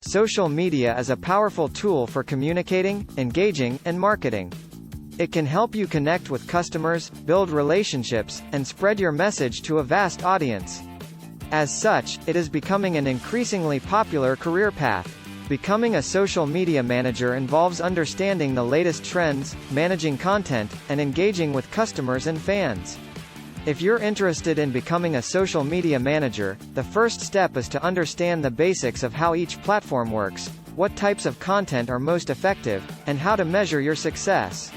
Social media is a powerful tool for communicating, engaging, and marketing. It can help you connect with customers, build relationships, and spread your message to a vast audience. As such, it is becoming an increasingly popular career path. Becoming a social media manager involves understanding the latest trends, managing content, and engaging with customers and fans. If you're interested in becoming a social media manager, the first step is to understand the basics of how each platform works, what types of content are most effective, and how to measure your success.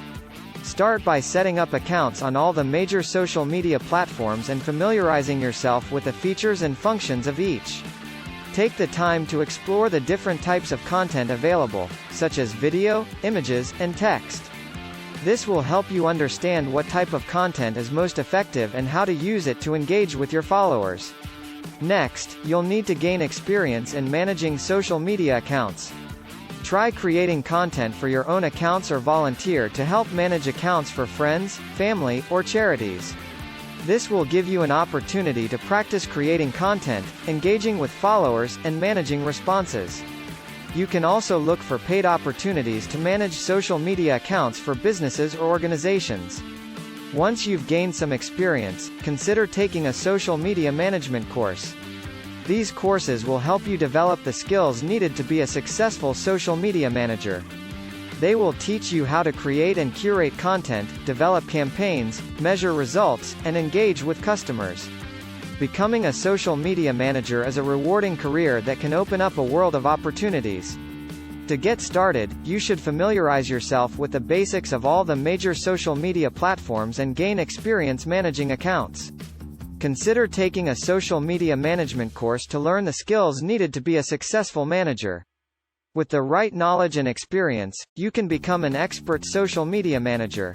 Start by setting up accounts on all the major social media platforms and familiarizing yourself with the features and functions of each. Take the time to explore the different types of content available, such as video, images, and text. This will help you understand what type of content is most effective and how to use it to engage with your followers. Next, you'll need to gain experience in managing social media accounts. Try creating content for your own accounts or volunteer to help manage accounts for friends, family, or charities. This will give you an opportunity to practice creating content, engaging with followers, and managing responses. You can also look for paid opportunities to manage social media accounts for businesses or organizations. Once you've gained some experience, consider taking a social media management course. These courses will help you develop the skills needed to be a successful social media manager. They will teach you how to create and curate content, develop campaigns, measure results, and engage with customers. Becoming a social media manager is a rewarding career that can open up a world of opportunities. To get started, you should familiarize yourself with the basics of all the major social media platforms and gain experience managing accounts. Consider taking a social media management course to learn the skills needed to be a successful manager. With the right knowledge and experience, you can become an expert social media manager.